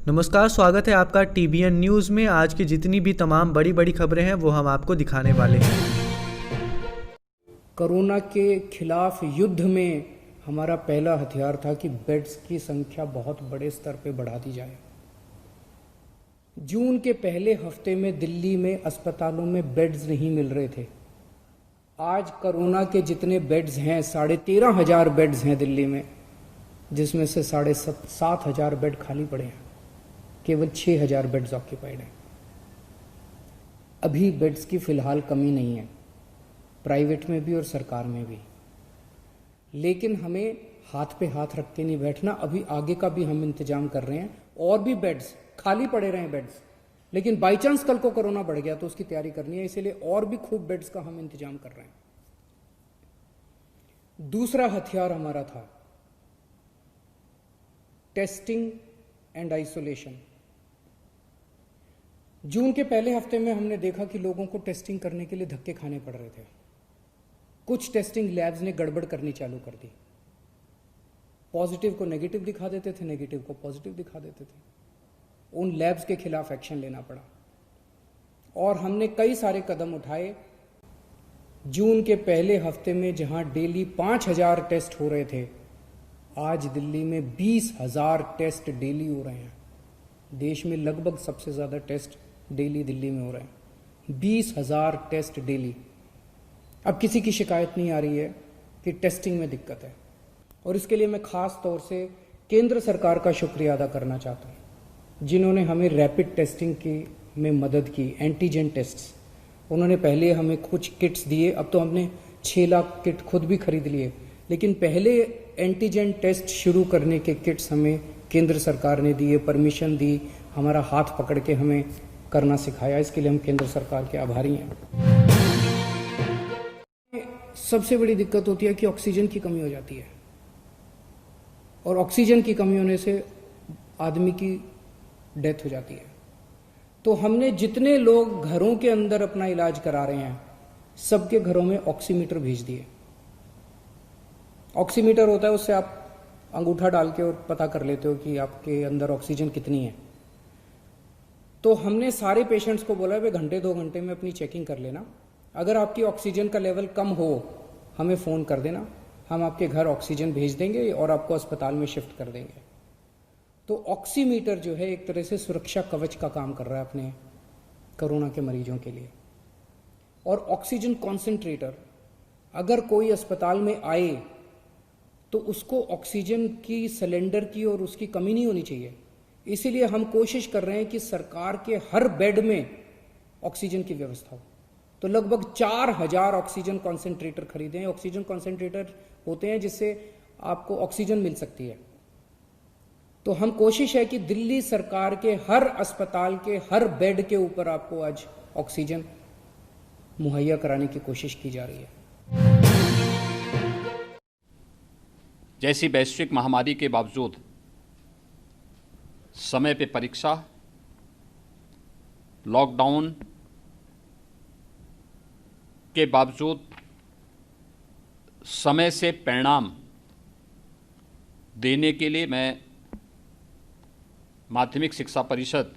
नमस्कार, स्वागत है आपका टीबीएन न्यूज़ में। आज की जितनी भी तमाम बड़ी बड़ी खबरें हैं वो हम आपको दिखाने वाले हैं। कोरोना के खिलाफ युद्ध में हमारा पहला हथियार था कि बेड्स की संख्या बहुत बड़े स्तर पे बढ़ा दी जाए। जून के पहले हफ्ते में दिल्ली में अस्पतालों में बेड्स नहीं मिल रहे थे। आज कोरोना के जितने बेड्स हैं 13,500 बेड्स हैं दिल्ली में, जिसमें से 7,500 बेड खाली पड़े हैं। केवल 6,000 बेड्स ऑक्यूपाइड हैं। अभी बेड्स की फिलहाल कमी नहीं है, प्राइवेट में भी और सरकार में भी। लेकिन हमें हाथ पे हाथ रख के नहीं बैठना। अभी आगे का भी हम इंतजाम कर रहे हैं, और भी बेड्स खाली पड़े रहे बेड्स, लेकिन बाई चांस कल को कोरोना बढ़ गया तो उसकी तैयारी करनी है, इसीलिए और भी खूब बेड्स का हम इंतजाम कर रहे हैं। दूसरा हथियार हमारा था टेस्टिंग एंड आइसोलेशन। जून के पहले हफ्ते में हमने देखा कि लोगों को टेस्टिंग करने के लिए धक्के खाने पड़ रहे थे। कुछ टेस्टिंग लैब्स ने गड़बड़ करनी चालू कर दी। पॉजिटिव को नेगेटिव दिखा देते थे, नेगेटिव को पॉजिटिव दिखा देते थे। उन लैब्स के खिलाफ एक्शन लेना पड़ा और हमने कई सारे कदम उठाए। जून के पहले हफ्ते में जहां डेली 5,000 टेस्ट हो रहे थे, आज दिल्ली में 20,000 टेस्ट डेली हो रहे हैं। देश में लगभग सबसे ज्यादा टेस्ट डेली दिल्ली में हो रहे हैं। 20,000 टेस्ट डेली। अब किसी की शिकायत नहीं आ रही है कि टेस्टिंग में दिक्कत है, और इसके लिए मैं खास तौर से केंद्र सरकार का शुक्रिया अदा करना चाहता हूं, जिन्होंने हमें रैपिड टेस्टिंग की में मदद की। एंटीजन टेस्ट्स उन्होंने पहले हमें कुछ किट्स दिए, अब तो हमने 6 लाख किट खुद भी खरीद लिए, लेकिन पहले एंटीजन टेस्ट शुरू करने के किट्स हमें केंद्र सरकार ने दिए, परमिशन दी, हमारा हाथ पकड़ के हमें करना सिखाया। इसके लिए हम केंद्र सरकार के आभारी हैं। सबसे बड़ी दिक्कत होती है कि ऑक्सीजन की कमी हो जाती है, और ऑक्सीजन की कमी होने से आदमी की डेथ हो जाती है। तो हमने जितने लोग घरों के अंदर अपना इलाज करा रहे हैं, सबके घरों में ऑक्सीमीटर भेज दिए। ऑक्सीमीटर होता है, उससे आप अंगूठा डाल के और पता कर लेते हो कि आपके अंदर ऑक्सीजन कितनी है। तो हमने सारे पेशेंट्स को बोला है, घंटे 2 घंटे में अपनी चेकिंग कर लेना। अगर आपकी ऑक्सीजन का लेवल कम हो, हमें फ़ोन कर देना, हम आपके घर ऑक्सीजन भेज देंगे और आपको अस्पताल में शिफ्ट कर देंगे। तो ऑक्सीमीटर जो है एक तरह से सुरक्षा कवच का काम कर रहा है अपने कोरोना के मरीजों के लिए। और ऑक्सीजन कॉन्सेंट्रेटर, अगर कोई अस्पताल में आए तो उसको ऑक्सीजन की सिलेंडर की और उसकी कमी नहीं होनी चाहिए। इसीलिए हम कोशिश कर रहे हैं कि सरकार के हर बेड में ऑक्सीजन की व्यवस्था हो। तो लगभग 4,000 ऑक्सीजन कॉन्सेंट्रेटर खरीदे हैं। ऑक्सीजन कॉन्सेंट्रेटर होते हैं जिससे आपको ऑक्सीजन मिल सकती है। तो हम कोशिश है कि दिल्ली सरकार के हर अस्पताल के हर बेड के ऊपर आपको आज ऑक्सीजन मुहैया कराने की कोशिश की जा रही है। जैसी वैश्विक महामारी के बावजूद समय पे परीक्षा, लॉकडाउन के बावजूद समय से परिणाम देने के लिए मैं माध्यमिक शिक्षा परिषद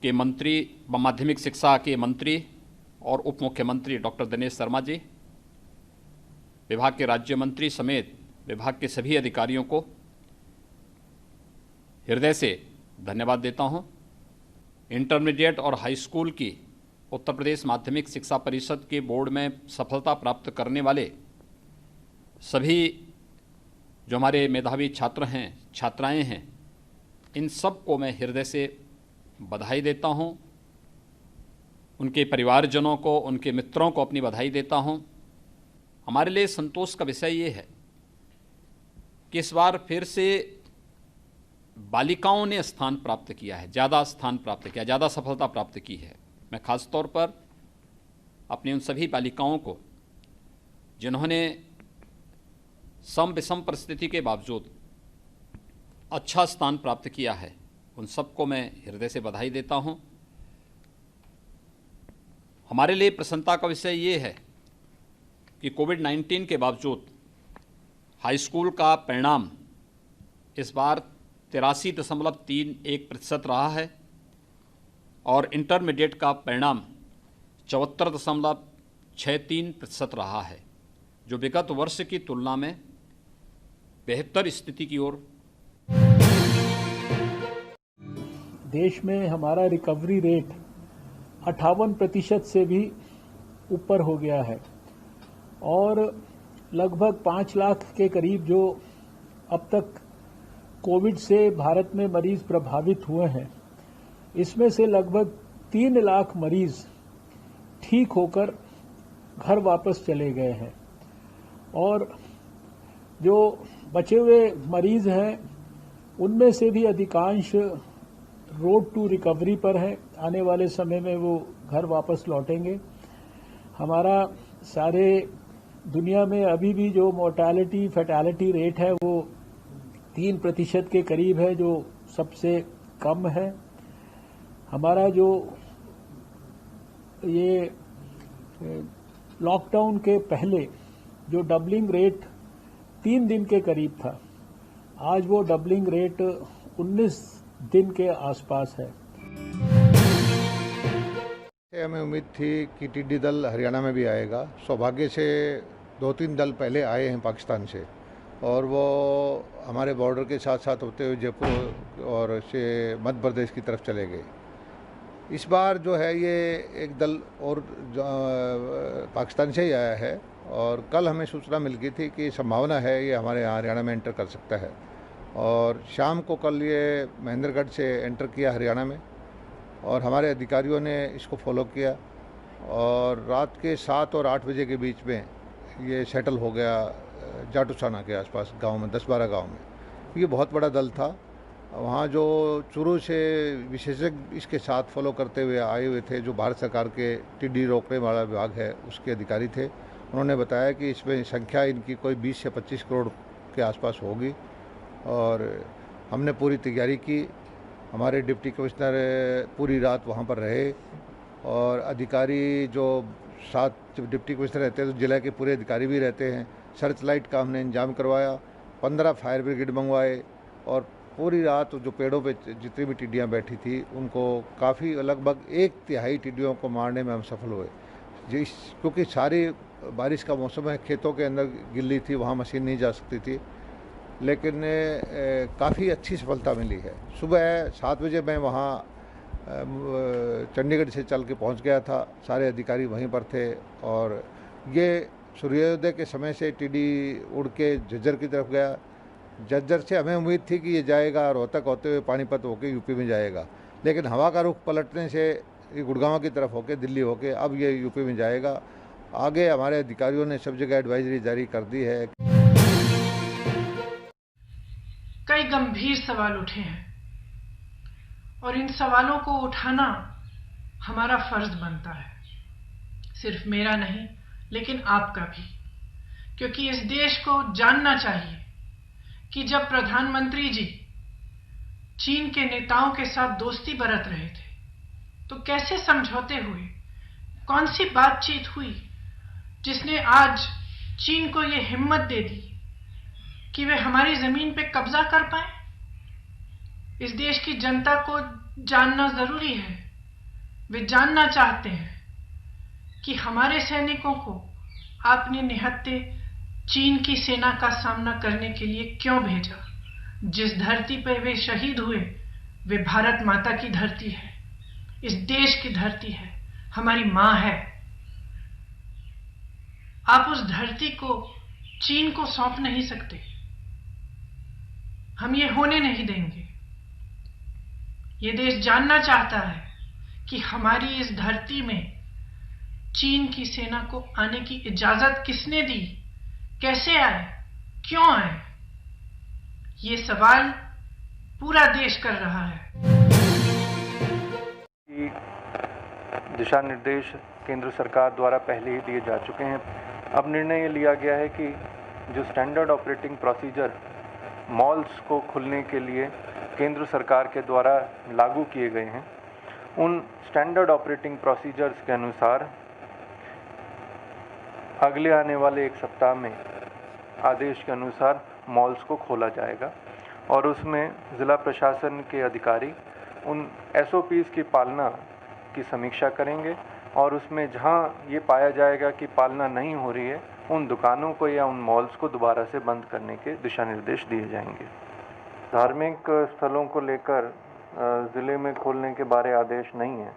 के मंत्री, माध्यमिक शिक्षा के मंत्री और उप मुख्यमंत्री डॉक्टर दिनेश शर्मा जी, विभाग के राज्य मंत्री समेत विभाग के सभी अधिकारियों को हृदय से धन्यवाद देता हूं। इंटरमीडिएट और हाई स्कूल की उत्तर प्रदेश माध्यमिक शिक्षा परिषद के बोर्ड में सफलता प्राप्त करने वाले सभी जो हमारे मेधावी छात्र हैं, छात्राएं हैं, इन सब को मैं हृदय से बधाई देता हूं। उनके परिवारजनों को, उनके मित्रों को अपनी बधाई देता हूं। हमारे लिए संतोष का विषय ये है कि इस बार फिर से बालिकाओं ने स्थान प्राप्त किया है, ज़्यादा स्थान प्राप्त किया, ज़्यादा सफलता प्राप्त की है। मैं खास तौर पर अपनी उन सभी बालिकाओं को जिन्होंने सम विषम परिस्थिति के बावजूद अच्छा स्थान प्राप्त किया है, उन सबको मैं हृदय से बधाई देता हूं। हमारे लिए प्रसन्नता का विषय ये है कि कोविड-19 के बावजूद हाई स्कूल का परिणाम इस बार 83.31% रहा है और इंटरमीडिएट का परिणाम 74.63% रहा है, जो विगत वर्ष की तुलना में बेहतर स्थिति की ओर। देश में हमारा रिकवरी रेट 58% से भी ऊपर हो गया है और लगभग 5 लाख के करीब जो अब तक कोविड से भारत में मरीज प्रभावित हुए हैं, इसमें से लगभग 3 लाख मरीज ठीक होकर घर वापस चले गए हैं और जो बचे हुए मरीज हैं उनमें से भी अधिकांश रोड टू रिकवरी पर है। आने वाले समय में वो घर वापस लौटेंगे। हमारा सारे दुनिया में अभी भी जो मोर्टालिटी फैटालिटी रेट है वो 3% के करीब है, जो सबसे कम है। हमारा जो ये लॉकडाउन के पहले जो डबलिंग रेट 3 दिन के करीब था, आज वो डबलिंग रेट 19 दिन के आसपास है। हमें उम्मीद थी कि टिड्डी दल हरियाणा में भी आएगा। सौभाग्य से 2-3 दल पहले आए हैं पाकिस्तान से और वो हमारे बॉर्डर के साथ साथ होते हुए जयपुर और से मध्य प्रदेश की तरफ चले गए। इस बार जो है ये एक दल और पाकिस्तान से ही आया है और कल हमें सूचना मिल गई थी कि संभावना है ये हमारे यहाँ हरियाणा में एंटर कर सकता है और शाम को कल ये महेंद्रगढ़ से एंटर किया हरियाणा में और हमारे अधिकारियों ने इसको फॉलो किया और रात के 7 और 8 बजे के बीच में ये सेटल हो गया जाटूसाना के आसपास गांव में, 10-12 गांव में। ये बहुत बड़ा दल था। वहाँ जो चूरू से विशेषज्ञ इसके साथ फॉलो करते हुए आए हुए थे, जो भारत सरकार के टिड्डी रोकने वाला विभाग है उसके अधिकारी थे, उन्होंने बताया कि इसमें संख्या इनकी कोई 20 से 25 करोड़ के आसपास होगी और हमने पूरी तैयारी की। हमारे डिप्टी कमिश्नर पूरी रात वहाँ पर रहे और अधिकारी जो 7 डिप्टी कमिश्नर रहते हैं तो जिला के पूरे अधिकारी भी रहते हैं। सर्च लाइट का हमने इंतजाम करवाया, 15 फायर ब्रिगेड मंगवाए और पूरी रात जो पेड़ों पे जितनी भी टिड्डियाँ बैठी थी उनको काफ़ी लगभग 1/3 टिड्डियों को मारने में हम सफल हुए। क्योंकि सारी बारिश का मौसम है, खेतों के अंदर गिल्ली थी, वहाँ मशीन नहीं जा सकती थी, लेकिन काफ़ी अच्छी सफलता मिली है। सुबह 7 बजे मैं वहाँ चंडीगढ़ से चल के पहुँच गया था, सारे अधिकारी वहीं पर थे और ये सूर्योदय के समय से टिड्डी उड़ के झज्जर की तरफ गया। झज्जर से हमें उम्मीद थी कि ये जाएगा, रोहतक होते हुए पानीपत होके यूपी में जाएगा, लेकिन हवा का रुख पलटने से ये गुड़गांव की तरफ होके दिल्ली होके अब ये यूपी में जाएगा। आगे हमारे अधिकारियों ने सब जगह एडवाइजरी जारी कर दी है। कई गंभीर सवाल उठे हैं और इन सवालों को उठाना हमारा फर्ज बनता है, सिर्फ मेरा नहीं लेकिन आपका भी, क्योंकि इस देश को जानना चाहिए कि जब प्रधानमंत्री जी चीन के नेताओं के साथ दोस्ती बरत रहे थे तो कैसे समझौते हुए, कौन सी बातचीत हुई जिसने आज चीन को ये हिम्मत दे दी कि वे हमारी जमीन पे कब्जा कर पाए। इस देश की जनता को जानना जरूरी है। वे जानना चाहते हैं कि हमारे सैनिकों को आपने निहत्थे चीन की सेना का सामना करने के लिए क्यों भेजा। जिस धरती पर वे शहीद हुए वे भारत माता की धरती है, इस देश की धरती है, हमारी मां है। आप उस धरती को चीन को सौंप नहीं सकते। हम ये होने नहीं देंगे। ये देश जानना चाहता है कि हमारी इस धरती में चीन की सेना को आने की इजाजत किसने दी, कैसे आए, क्यों आए। ये सवाल पूरा देश कर रहा है। दिशा निर्देश केंद्र सरकार द्वारा पहले ही दिए जा चुके हैं। अब निर्णय लिया गया है कि जो स्टैंडर्ड ऑपरेटिंग प्रोसीजर मॉल्स को खुलने के लिए केंद्र सरकार के द्वारा लागू किए गए हैं, उन स्टैंडर्ड ऑपरेटिंग प्रोसीजर्स के अनुसार अगले आने वाले 1 सप्ताह में आदेश के अनुसार मॉल्स को खोला जाएगा और उसमें ज़िला प्रशासन के अधिकारी उन SOPs की पालना की समीक्षा करेंगे और उसमें जहां ये पाया जाएगा कि पालना नहीं हो रही है, उन दुकानों को या उन मॉल्स को दोबारा से बंद करने के दिशा निर्देश दिए जाएंगे। धार्मिक स्थलों को लेकर ज़िले में खोलने के बारे आदेश नहीं है।